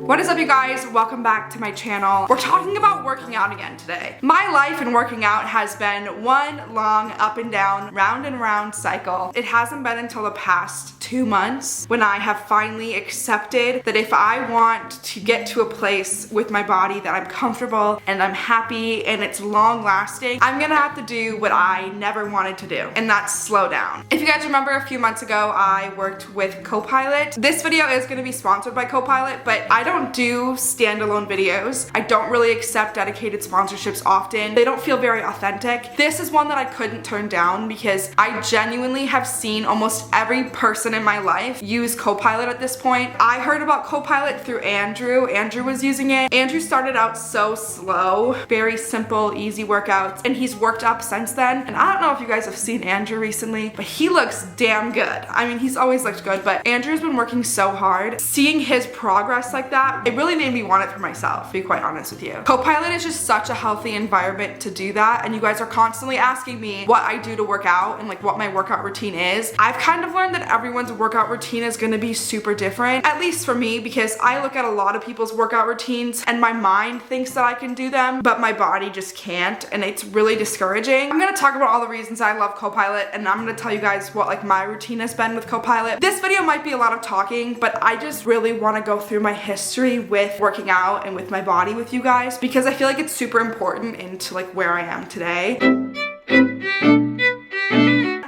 What is up, you guys? Welcome back to my channel. We're talking about working out again today. My life in working out has been one long up and down, round and round cycle. It hasn't been until the past 2 months when I have finally accepted that if I want to get to a place with my body that I'm comfortable and I'm happy and it's long lasting, I'm gonna have to do what I never wanted to do, and that's slow down. If you guys remember, a few months ago I worked with CoPilot. This video is gonna be sponsored by CoPilot, but I don't do standalone videos. I don't really accept dedicated sponsorships often. They don't feel very authentic. This is one that I couldn't turn down because I genuinely have seen almost every person in my life use CoPilot at this point. I heard about CoPilot through Andrew. Andrew was using it. Andrew started out so slow, very simple, easy workouts, and he's worked up since then. And I don't know if you guys have seen Andrew recently, but he looks damn good. I mean, he's always looked good, but Andrew's been working so hard. Seeing his progress like that, it really made me want it for myself, to be quite honest with you. CoPilot is just such a healthy environment to do that, and you guys are constantly asking me what I do to work out and like what my workout routine is. I've kind of learned that everyone's workout routine is going to be super different, at least for me, because I look at a lot of people's workout routines and my mind thinks that I can do them, but my body just can't, and it's really discouraging. I'm going to talk about all the reasons I love CoPilot, and I'm going to tell you guys what like my routine has been with CoPilot. This video might be a lot of talking, but I just really want to go through my history with working out and with my body with you guys because I feel like it's super important into like where I am today.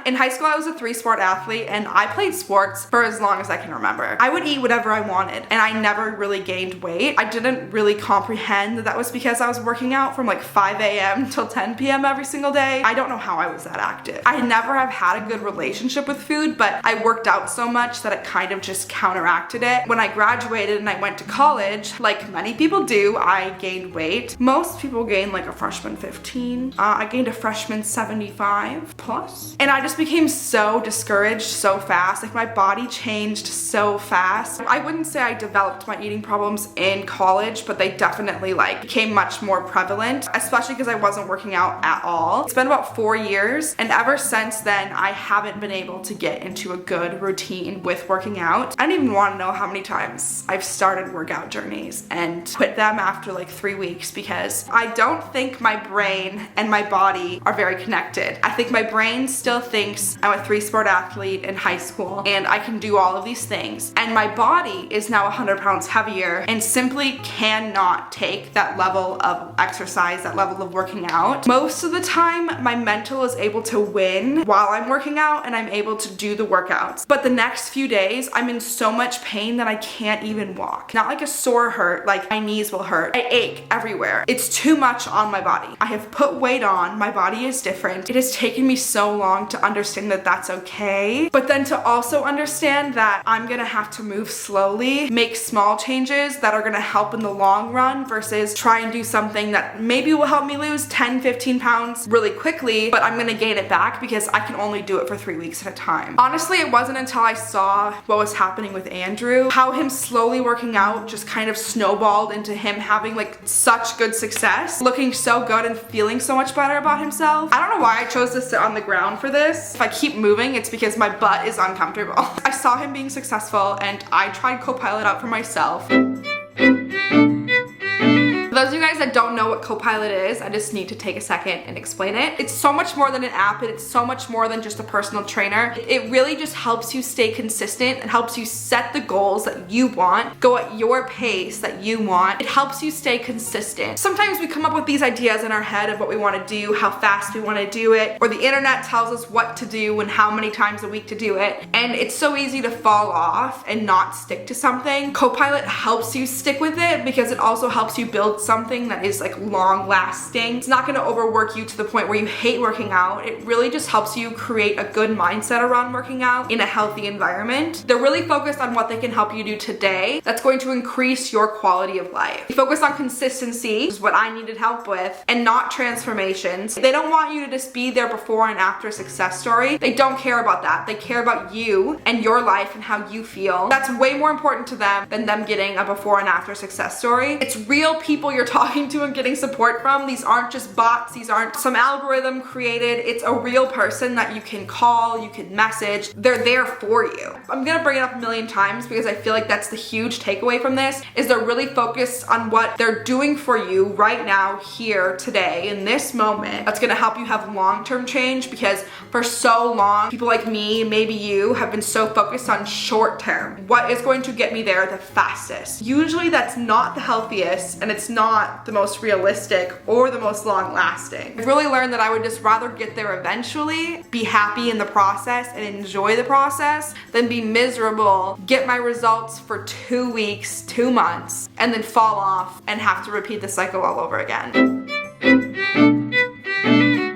In high school, I was a 3-sport athlete and I played sports for as long as I can remember. I would eat whatever I wanted and I never really gained weight. I didn't really comprehend that was because I was working out from like 5 a.m. till 10 p.m. every single day. I don't know how I was that active. I never have had a good relationship with food, but I worked out so much that it kind of just counteracted it. When I graduated and I went to college, like many people do, I gained weight. Most people gain like a freshman 15. I gained a freshman 75 plus. And I just became so discouraged so fast. Like my body changed so fast. I wouldn't say I developed my eating problems in college, but they definitely like became much more prevalent, especially because I wasn't working out at all. It's been about 4 years, and ever since then I haven't been able to get into a good routine with working out. I don't even want to know how many times I've started workout journeys and quit them after like 3 weeks because I don't think my brain and my body are very connected. I think my brain still thinks I'm a 3-sport athlete in high school and I can do all of these things, and my body is now 100 pounds heavier and simply cannot take that level of exercise, that level of working out. Most of the time my mental is able to win while I'm working out and I'm able to do the workouts, but the next few days I'm in so much pain that I can't even walk. Not like a sore hurt, like my knees will hurt. I ache everywhere. It's too much on my body. I have put weight on. My body is different. It has taken me so long to understand that that's okay, but then to also understand that I'm gonna have to move slowly, make small changes that are gonna help in the long run versus try and do something that maybe will help me lose 10-15 pounds really quickly, but I'm gonna gain it back because I can only do it for 3 weeks at a time. Honestly, it wasn't until I saw what was happening with Andrew, how him slowly working out just kind of snowballed into him having like such good success, looking so good and feeling so much better about himself. I don't know why I chose to sit on the ground for this. If I keep moving, it's because my butt is uncomfortable. I saw him being successful and I tried CoPilot out for myself. For those of you guys that don't know what CoPilot is, I just need to take a second and explain it. It's so much more than an app, and it's so much more than just a personal trainer. It really just helps you stay consistent and helps you set the goals that you want, go at your pace that you want. It helps you stay consistent. Sometimes we come up with these ideas in our head of what we want to do, how fast we want to do it, or the internet tells us what to do and how many times a week to do it, and it's so easy to fall off and not stick to something. CoPilot helps you stick with it because it also helps you build something that is like long lasting. It's not going to overwork you to the point where you hate working out. It really just helps you create a good mindset around working out in a healthy environment. They're really focused on what they can help you do today that's going to increase your quality of life. They focus on consistency, which is what I needed help with, and not transformations. They don't want you to just be their before and after success story. They don't care about that. They care about you and your life and how you feel. That's way more important to them than them getting a before and after success story. It's real people you're you're talking to and getting support from. These aren't just bots. These aren't some algorithm created. It's a real person that you can call, you can message. They're there for you. I'm gonna bring it up a million times because I feel like that's the huge takeaway from this, is they're really focused on what they're doing for you right now, here, today, in this moment. That's gonna help you have long-term change, because for so long, people like me, maybe you, have been so focused on short-term. What is going to get me there the fastest? Usually that's not the healthiest, and it's not the most realistic or the most long-lasting. I've really learned that I would just rather get there eventually, be happy in the process and enjoy the process, than be miserable, get my results for 2 weeks, 2 months, and then fall off and have to repeat the cycle all over again.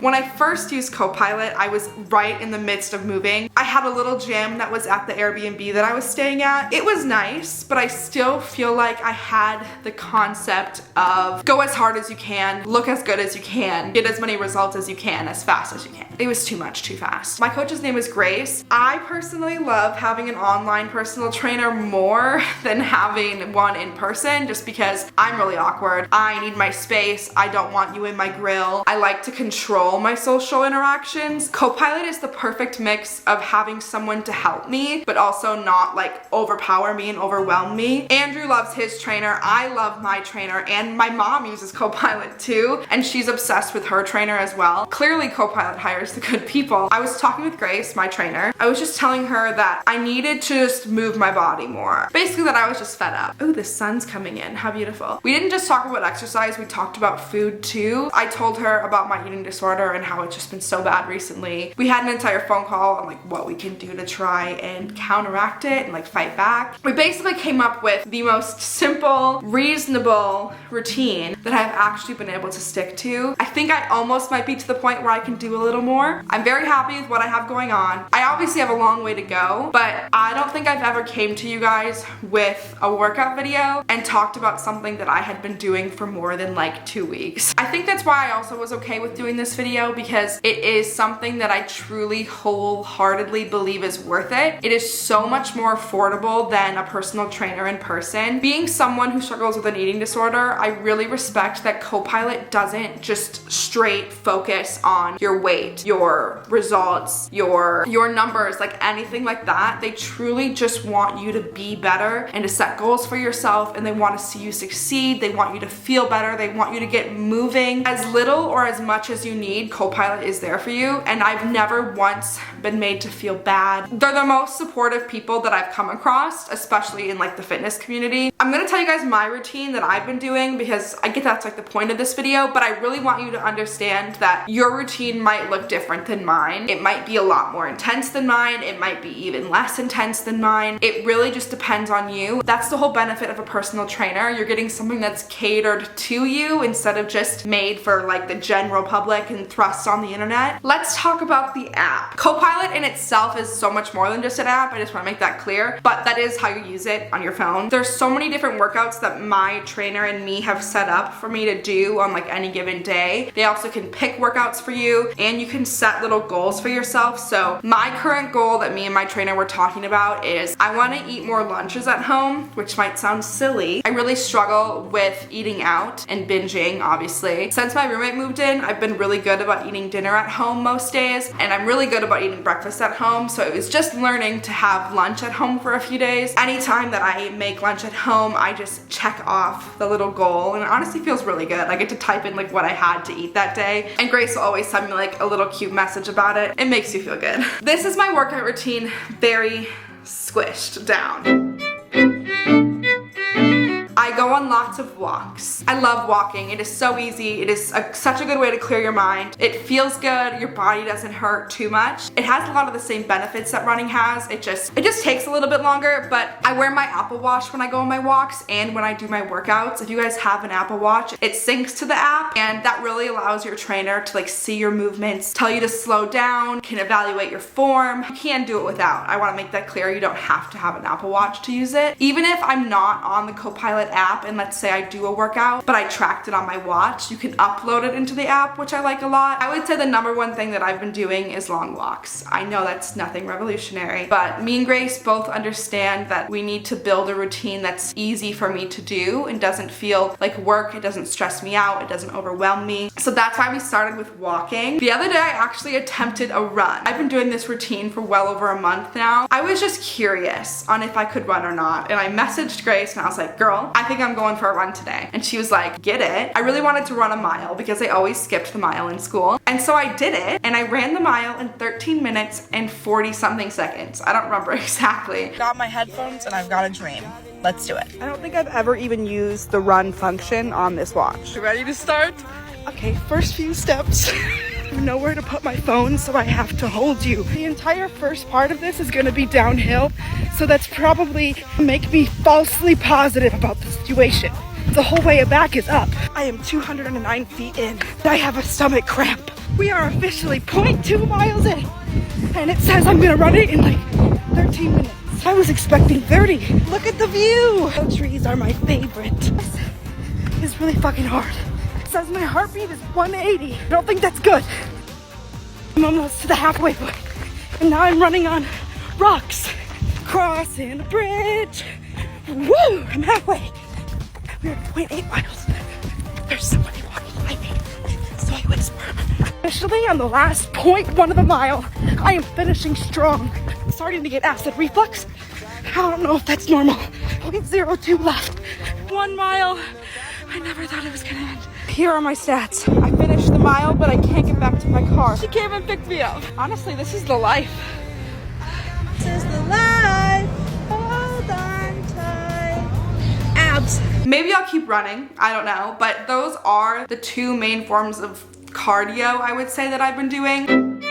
When I first used CoPilot, I was right in the midst of moving. I had a little gym that was at the Airbnb that I was staying at. It was nice, but I still feel like I had the concept of go as hard as you can, look as good as you can, get as many results as you can, as fast as you can. It was too much, too fast. My coach's name is Grace. I personally love having an online personal trainer more than having one in person, just because I'm really awkward. I need my space. I don't want you in my grill. I like to control my social interactions. CoPilot is the perfect mix of having someone to help me, but also not like overpower me and overwhelm me. Andrew loves his trainer. I love my trainer, and my mom uses CoPilot too, and she's obsessed with her trainer as well. Clearly CoPilot hires the good people. I was talking with Grace, my trainer. I was just telling her that I needed to just move my body more. Basically that I was just fed up. Oh, the sun's coming in. How beautiful. We didn't just talk about exercise, we talked about food too. I told her about my eating disorder and how it's just been so bad recently. We had an entire phone call on like what we can do to try and counteract it and like fight back. We basically came up with the most simple, reasonable routine that I've actually been able to stick to. I think I almost might be to the point where I can do a little more. I'm very happy with what I have going on. I obviously have a long way to go, but I don't think I've ever came to you guys with a workout video and talked about something that I had been doing for more than like 2 weeks. I think that's why I also was okay with doing this video, because it is something that I truly wholeheartedly believe is worth it. It is so much more affordable than a personal trainer in person. Being someone who struggles with an eating disorder, I really respect that CoPilot doesn't just straight focus on your weight, your results, your numbers, like anything like that. They truly just want you to be better and to set goals for yourself, and they want to see you succeed. They want you to feel better. They want you to get moving. As little or as much as you need, CoPilot is there for you, and I've never once been made to feel bad. They're the most supportive people that I've come across, especially in like the fitness community. I'm gonna tell you guys my routine that I've been doing, because I get that's like the point of this video, but I really want you to understand that your routine might look different than mine. It might be a lot more intense than mine. It might be even less intense than mine. It really just depends on you. That's the whole benefit of a personal trainer. You're getting something that's catered to you instead of just made for like the general public and thrust on the internet. Let's talk about the app. CoPilot in itself is so much more than just an app. I just want to make that clear, but that is how you use it on your phone. There's so many different workouts that my trainer and me have set up for me to do on like any given day. They also can pick workouts for you, and you can set little goals for yourself. So my current goal that me and my trainer were talking about is I want to eat more lunches at home, which might sound silly. I really struggle with eating out and binging, obviously. Since my roommate moved in, I've been really good about eating dinner at home most days, and I'm really good about eating breakfast at home, so it was just learning to have lunch at home for a few days. Anytime that I make lunch at home, I just check off the little goal, and it honestly feels really good. I get to type in like what I had to eat that day, and Grace will always send me like a little cute message about it. It makes you feel good. This is my workout routine, very squished down. I go on lots of walks. I love walking. It is so easy. It is such a good way to clear your mind. It feels good. Your body doesn't hurt too much. It has a lot of the same benefits that running has. It just takes a little bit longer, but I wear my Apple Watch when I go on my walks and when I do my workouts. If you guys have an Apple Watch, it syncs to the app, and that really allows your trainer to like see your movements, tell you to slow down, can evaluate your form. You can do it without. I want to make that clear. You don't have to have an Apple Watch to use it. Even if I'm not on the CoPilot app and let's say I do a workout, but I tracked it on my watch, you can upload it into the app, which I like a lot. I would say the number one thing that I've been doing is long walks. I know that's nothing revolutionary, but me and Grace both understand that we need to build a routine that's easy for me to do and doesn't feel like work, it doesn't stress me out, it doesn't overwhelm me. So that's why we started with walking. The other day I actually attempted a run. I've been doing this routine for well over a month now. I was just curious on if I could run or not, and I messaged Grace and I was like, girl, I think I'm going for a run today. And she was like, get it. I really wanted to run a mile because I always skipped the mile in school. And so I did it, and I ran the mile in 13 minutes and 40 something seconds. I don't remember exactly. Got my headphones and I've got a dream. Let's do it. I don't think I've ever even used the run function on this watch. You ready to start? Okay, first few steps. I have nowhere to put my phone, so I have to hold you. The entire first part of this is gonna be downhill, so that's probably make me falsely positive about the situation. The whole way back is up. I am 209 feet in. I have a stomach cramp. We are officially 0.2 miles in, and it says I'm gonna run it in like 13 minutes. I was expecting 30. Look at the view. The trees are my favorite. This is really fucking hard. It says my heartbeat is 180. I don't think that's good. I'm almost to the halfway point, and now I'm running on rocks. Crossing a bridge. Woo! I'm halfway. We're at 0.8 miles. There's somebody walking by me, so I whisper. Officially on the last 0.1 of the mile, I am finishing strong. I'm starting to get acid reflux. I don't know if that's normal. 0.02 left. 1 mile. I never thought it was gonna end. Here are my stats. I finished the mile, but I can't get back to my car. She came and picked me up. Honestly, this is the life. This is the life. Hold on tight. Abs. Maybe I'll keep running, I don't know, but those are the two main forms of cardio I would say that I've been doing.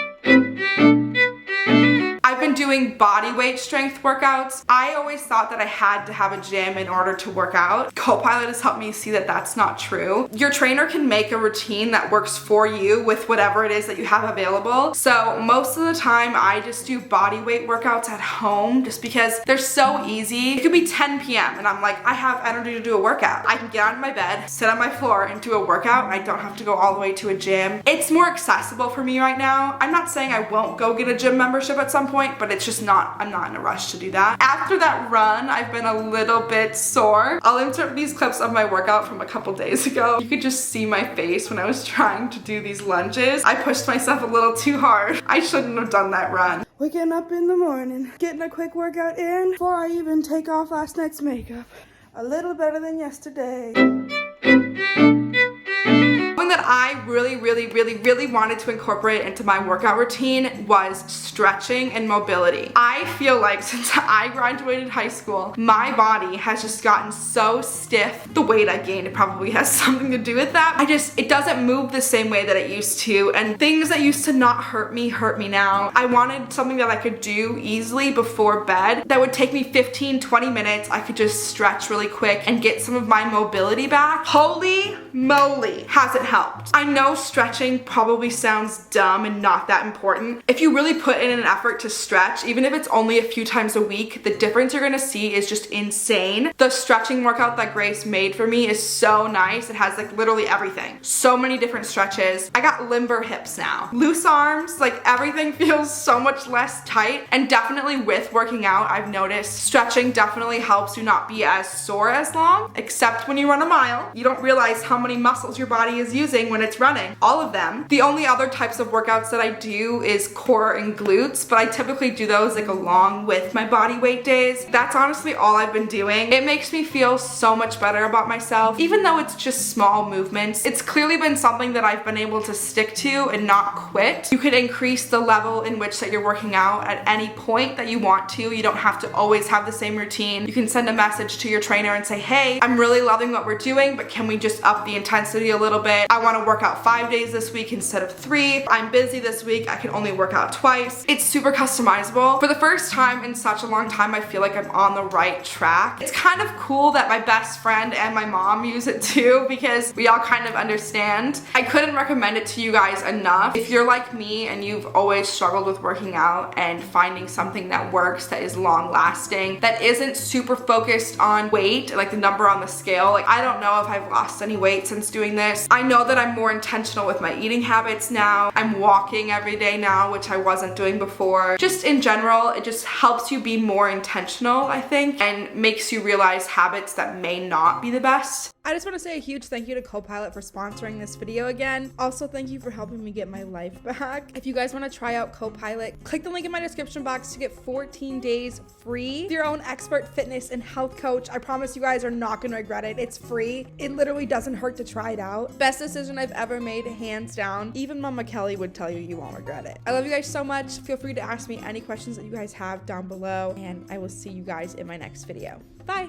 I've been doing body weight strength workouts. I always thought that I had to have a gym in order to work out. CoPilot has helped me see that that's not true. Your trainer can make a routine that works for you with whatever it is that you have available. So most of the time I just do body weight workouts at home just because they're so easy. It could be 10 p.m. and I'm like, I have energy to do a workout. I can get out of my bed, sit on my floor and do a workout, and I don't have to go all the way to a gym. It's more accessible for me right now. I'm not saying I won't go get a gym membership at some point, but it's just not, I'm not in a rush to do that. After that run, I've been a little bit sore. I'll insert these clips of my workout from a couple days ago. You could just see my face when I was trying to do these lunges. I pushed myself a little too hard. I shouldn't have done that run. Waking up in the morning, getting a quick workout in before I even take off last night's makeup. A little better than yesterday. One that I really wanted to incorporate into my workout routine was stretching and mobility. I feel like since I graduated high school, my body has just gotten so stiff. The weight I gained probably has something to do with that. It doesn't move the same way that it used to, and things that used to not hurt me now. I wanted something that I could do easily before bed that would take me 15-20 minutes. I could just stretch really quick and get some of my mobility back. Holy moly, has it helped. I know stretching probably sounds dumb and not that important. If you really put in an effort to stretch, even if it's only a few times a week, the difference you're gonna see is just insane. The stretching workout that Grace made for me is so nice. It has like literally everything. So many different stretches. I got limber hips now. Loose arms, like everything feels so much less tight. And definitely with working out, I've noticed stretching definitely helps you not be as sore as long, except when you run a mile. You don't realize how many muscles your body is using when it's running. All of them. The only other types of workouts that I do is core and glutes, but I typically do those like along with my body weight days. That's honestly all I've been doing. It makes me feel so much better about myself, even though it's just small movements. It's clearly been something that I've been able to stick to and not quit. You could increase the level in which that you're working out at any point that you want to. You don't have to always have the same routine. You can send a message to your trainer and say, hey, I'm really loving what we're doing, but can we just up the intensity a little bit? I want to work out 5 days this week instead of 3. I'm busy this week, I can only work out twice. It's super customizable. For the first time in such a long time, I feel like I'm on the right track. It's kind of cool that my best friend and my mom use it too, because we all kind of understand. I couldn't recommend it to you guys enough. If you're like me and you've always struggled with working out and finding something that works, that is long lasting, that isn't super focused on weight, like the number on the scale. Like, I don't know if I've lost any weight since doing this. I know that I'm more intentional with my eating habits now. I'm walking every day now, which I wasn't doing before. Just in general, it just helps you be more intentional, I think, and makes you realize habits that may not be the best. I just want to say a huge thank you to CoPilot for sponsoring this video again. Also, thank you for helping me get my life back. If you guys want to try out CoPilot, click the link in my description box to get 14 days free with your own expert fitness and health coach. I promise you guys are not going to regret it. It's free. It literally doesn't hurt to try it out. Best decision I've ever made, hands down. Even Mama Kelly would tell you you won't regret it. I love you guys so much. Feel free to ask me any questions that you guys have down below, and I will see you guys in my next video. Bye.